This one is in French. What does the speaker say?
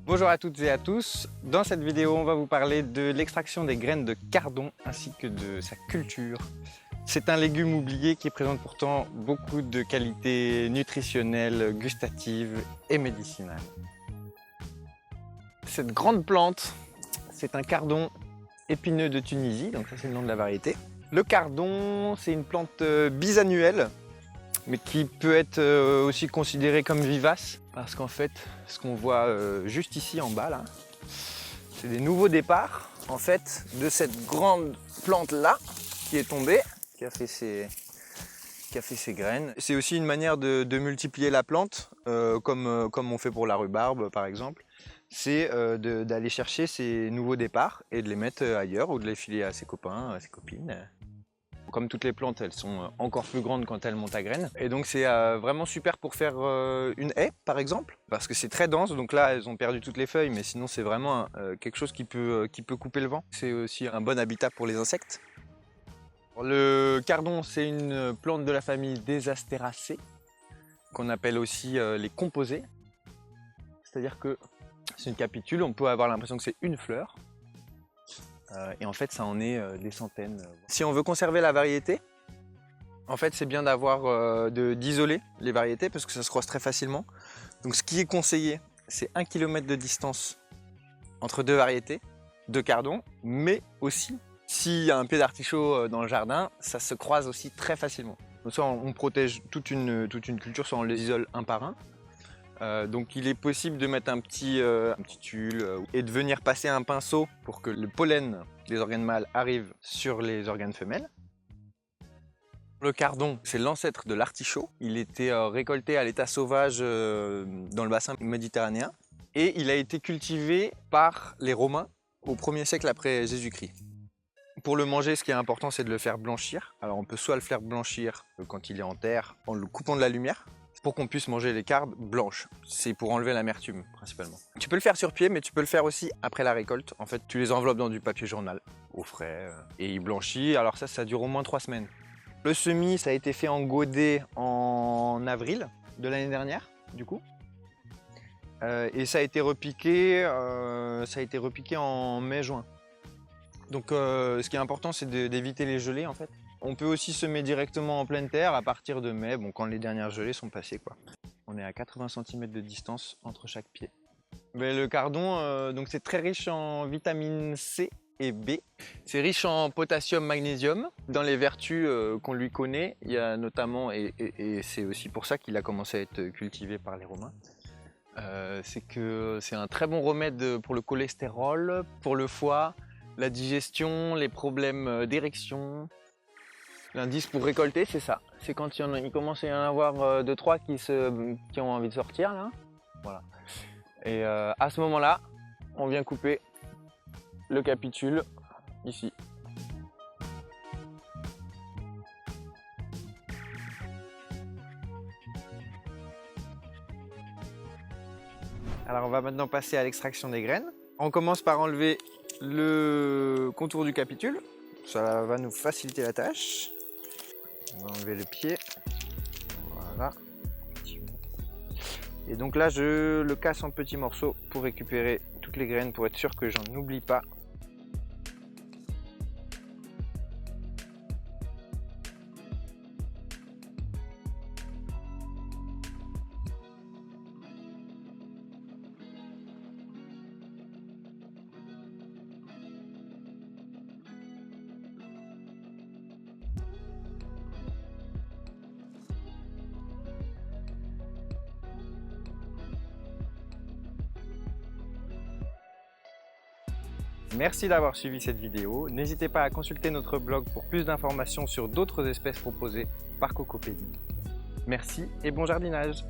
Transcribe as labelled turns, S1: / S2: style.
S1: Bonjour à toutes et à tous. Dans cette vidéo, on va vous parler de l'extraction des graines de cardon ainsi que de sa culture. C'est un légume oublié qui présente pourtant beaucoup de qualités nutritionnelles, gustatives et médicinales. Cette grande plante, c'est un cardon épineux de Tunisie, donc ça c'est le nom de la variété. Le cardon, c'est une plante bisannuelle, mais qui peut être aussi considérée comme vivace, parce qu'en fait, ce qu'on voit juste ici en bas, là, c'est des nouveaux départs, en fait, de cette grande plante-là, qui est tombée, qui a fait ses graines. C'est aussi une manière de multiplier la plante, comme on fait pour la rhubarbe, par exemple. C'est d'aller chercher ces nouveaux départs et de les mettre ailleurs, ou de les filer à ses copains, à ses copines. Comme toutes les plantes, elles sont encore plus grandes quand elles montent à graines. Et donc c'est vraiment super pour faire une haie, par exemple, parce que c'est très dense. Donc là, elles ont perdu toutes les feuilles, mais sinon c'est vraiment quelque chose qui peut couper le vent. C'est aussi un bon habitat pour les insectes. Le cardon, c'est une plante de la famille des Astéracées, qu'on appelle aussi les composés. C'est-à-dire que c'est une capitule, on peut avoir l'impression que c'est une fleur. Et en fait, ça en est des centaines. Si on veut conserver la variété, en fait, c'est bien d'isoler les variétés parce que ça se croise très facilement. Donc, ce qui est conseillé, c'est 1 km de distance entre deux variétés de cardon, mais aussi, s'il y a un pied d'artichaut dans le jardin, ça se croise aussi très facilement. Donc, soit on protège toute une culture, soit on les isole un par un. Donc il est possible de mettre un petit tulle et de venir passer un pinceau pour que le pollen des organes mâles arrive sur les organes femelles. Le cardon, c'est l'ancêtre de l'artichaut. Il était récolté à l'état sauvage dans le bassin méditerranéen et il a été cultivé par les Romains au 1er siècle après Jésus-Christ. Pour le manger, ce qui est important, c'est de le faire blanchir. Alors on peut soit le faire blanchir quand il est en terre en le coupant de la lumière, pour qu'on puisse manger les carbes blanches. C'est pour enlever l'amertume principalement. Tu peux le faire sur pied, mais tu peux le faire aussi après la récolte. En fait, tu les enveloppes dans du papier journal au frais et il blanchit. Alors ça dure au moins 3 semaines. Le semis, ça a été fait en godet en avril de l'année dernière, du coup. Et ça a été repiqué en mai-juin. Donc ce qui est important, c'est d'éviter les gelées en fait. On peut aussi semer directement en pleine terre à partir de mai, bon, quand les dernières gelées sont passées, quoi. On est à 80 cm de distance entre chaque pied. Mais le cardon, donc c'est très riche en vitamine C et B. C'est riche en potassium, magnésium. Dans les vertus qu'on lui connaît, il y a notamment, et c'est aussi pour ça qu'il a commencé à être cultivé par les Romains, c'est que c'est un très bon remède pour le cholestérol, pour le foie, la digestion, les problèmes d'érection. L'indice pour récolter, c'est ça. C'est quand il commence à y en avoir 2-3 qui ont envie de sortir, là. Voilà. Et à ce moment-là, on vient couper le capitule, ici. Alors on va maintenant passer à l'extraction des graines. On commence par enlever le contour du capitule. Ça va nous faciliter la tâche. On va enlever le pied, voilà. Et donc là je le casse en petits morceaux pour récupérer toutes les graines, pour être sûr que j'en oublie pas. Merci d'avoir suivi cette vidéo. N'hésitez pas à consulter notre blog pour plus d'informations sur d'autres espèces proposées par Cocopédie. Merci et bon jardinage!